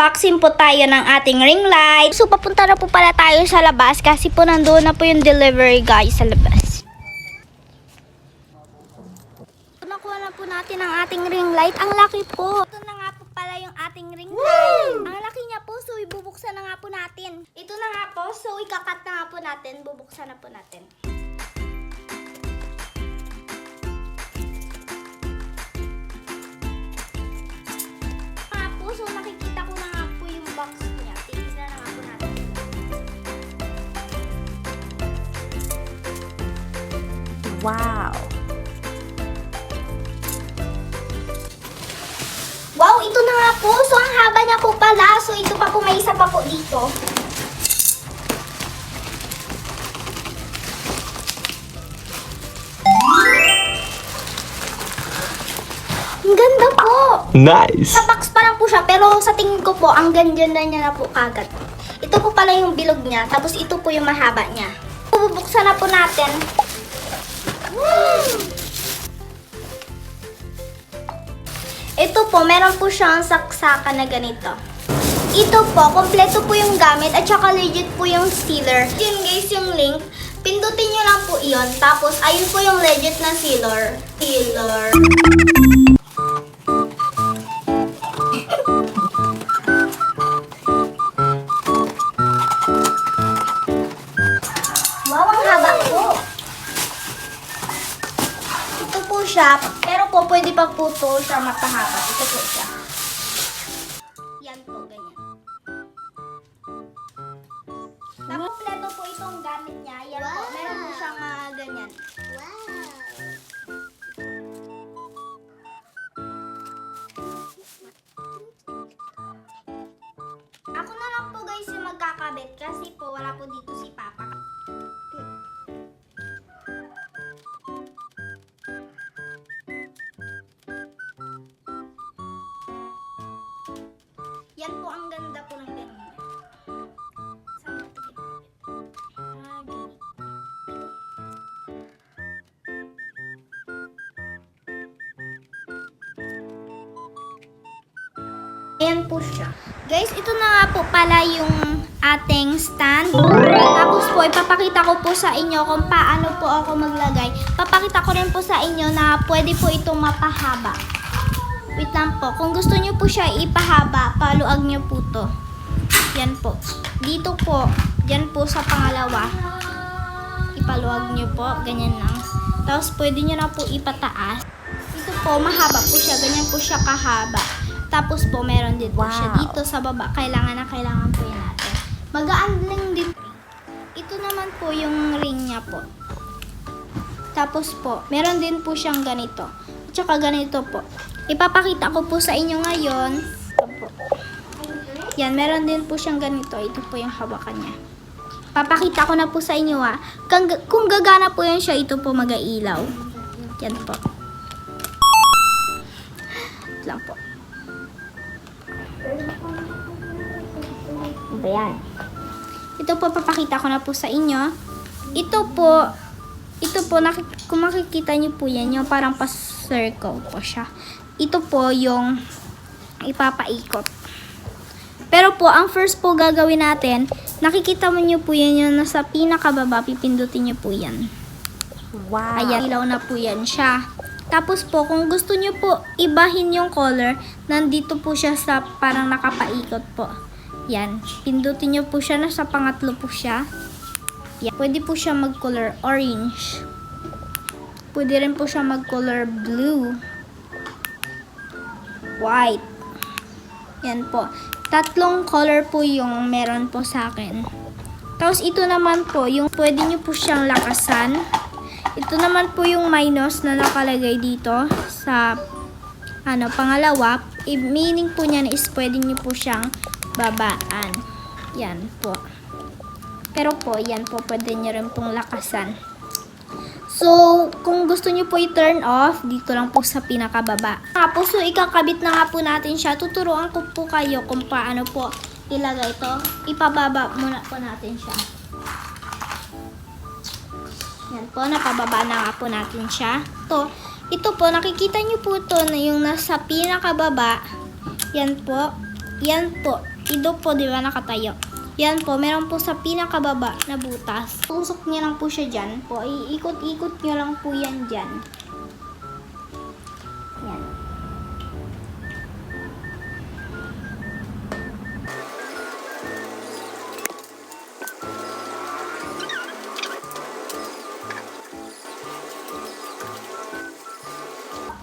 mag-unboxing po tayo ng ating ring light. So, papunta na po pala tayo sa labas kasi po nandoon na po yung delivery guys sa labas. Nakuha na po natin ang ating ring light. Ang laki po. Ito na nga po pala yung ating ring light. Ang laki niya po, so ibubuksan na nga po natin. Ito na nga po, so ikakat na nga po natin. Bubuksan na po natin. So, nakikita ko na nga po yung box niya. Tignan na nga po natin. Wow! Wow, ito na nga po. So, ang haba niya po pala. So, ito pa po, may isa pa po dito. Ang ganda po! Nice! Sa box pa lang po siya, pero sa tingin ko po, ang ganda na niya na po kagad. Ito po pala yung bilog niya, tapos ito po yung mahaba niya. Bubuksan na po natin. Ito po, meron po siyang saksakan na ganito. Ito po, kompleto po yung gamit at saka legit po yung sealer. Yun guys, yung link. Pindutin nyo lang po iyon. Tapos, ayun po yung legit na sealer. Wow, ang haba po. Ito po siya. Pero po, pwede pa po ito siya mapahaba. Ito po siya. Yan po, ganyan. Kompleto po itong gamit niya. Yan po, meron po siyang mga ganyan. Ako na lang po guys yung magkakabit kasi po wala po dito si Papa. Yan po, ang ganda po ng ganyan. Saan po ito? Ayan po siya. Guys, ito na nga po pala yung ating stand. Tapos po, ipapakita ko po sa inyo kung paano po ako maglagay. Papakita ko rin po sa inyo na pwede po itong mapahaba. Wait lang po. Kung gusto nyo po siya ipahaba, paluag nyo po to. Yan po. Dito po, yan po sa pangalawa. Ipaluag nyo po. Ganyan lang. Tapos pwede nyo na po ipataas. Dito po, mahaba po siya. Ganyan po siya kahaba. Tapos po, meron din po siya dito sa baba. Kailangan po yan natin. Magaan lang din. Ito naman po yung ring niya po. Tapos po, meron din po siyang ganito. At saka ganito po. Ipapakita ko po sa inyo ngayon. Yan, meron din po siyang ganito. Ito po yung hawakan niya. Papakita ko na po sa inyo kung gagana po yan siya, ito po mag-ailaw. Yan po. Ito lang po. Ayan. Ito po, papakita ko na po sa inyo. Ito po, kung makikita nyo po yan, yung parang pa-circle po siya. Ito po yung ipapaikot. Pero po, ang first po gagawin natin, nakikita mo nyo po yan yung nasa pinakababa, pipindutin nyo po yan. Wow! Ayan, ilaw na po yan siya. Tapos po, kung gusto nyo po ibahin yung color, nandito po siya sa parang nakapaikot po. Yan. Pindutin nyo po siya, nasa pangatlo po siya. Yan. Pwede po siya mag-color orange. Pwede rin po siya mag-color blue. White. Yan po. Tatlong color po yung meron po sa akin. Tapos ito naman po, yung pwede nyo po siyang lakasan. Ito naman po yung minus na nakalagay dito sa pangalawa. Meaning po niyan is pwede nyo po siyang babaan. Yan po. Pero po, yan po, pwede nyo rin pong lakasan. So, kung gusto nyo po i-turn off, dito lang po sa pinakababa. Tapos, so, ikakabit na nga po natin siya. Tuturuan ko po kayo kung paano po ilagay ito. Ipababa muna po natin siya. Yan po, napababa na nga po natin siya. Ito po, nakikita nyo po ito na yung nasa pinakababa. Yan po. Yan po. Ito po, di ba, nakatayo. Yan po, meron po sa pinakababa na butas. Tusok niya lang po siya dyan po. Iikot-ikot niyo lang po yan dyan. Yan.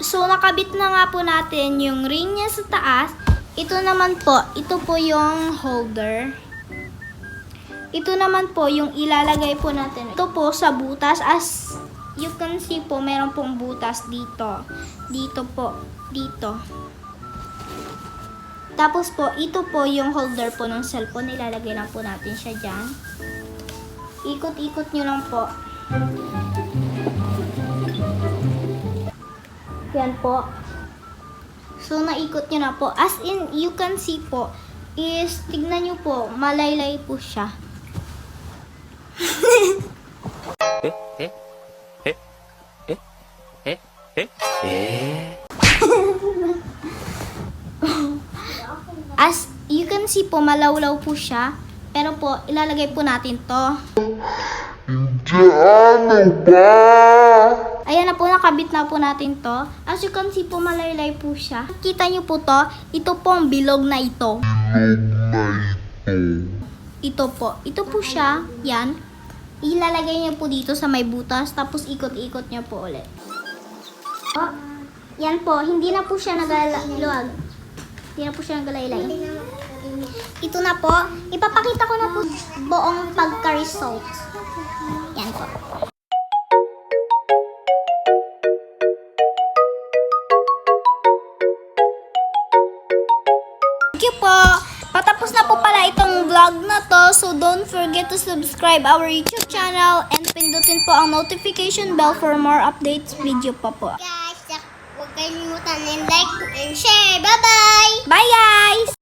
So, nakabit na nga po natin yung ring niya sa taas. Ito naman po, ito po yung holder. Ito naman po yung ilalagay po natin. Ito po sa butas. As you can see po, meron pong butas dito. Dito po. Dito. Tapos po, ito po yung holder po ng cellphone. Ilalagay lang po natin siya dyan. Ikot-ikot nyo lang po. Yan po. So, naikot nyo na po. As in, you can see po, is, tignan nyo po, malaylay po siya. As you can see po, malawlaw po siya. Pero po, ilalagay po natin to. Ayan na po, nakabit na po natin to. As you can see po, malaylay po siya. Kita nyo po to, ito po ang bilog na ito. Ito po. Ito po siya. Yan. Ilalagay niyo po dito sa may butas. Tapos ikot-ikot niyo po ulit. Oh, yan po. Hindi na po siya nagaluwag. Hindi na po siya nagalaylay. Ito na po. Ipapakita ko na po buong pagka-result. Yan po. Thank you po. Patapos na po pala itong vlog na to. So don't forget to subscribe our YouTube channel and pindutin po ang notification bell for more updates video pa po. Guys, huwag kalimutan and like and share. Bye-bye! Bye guys!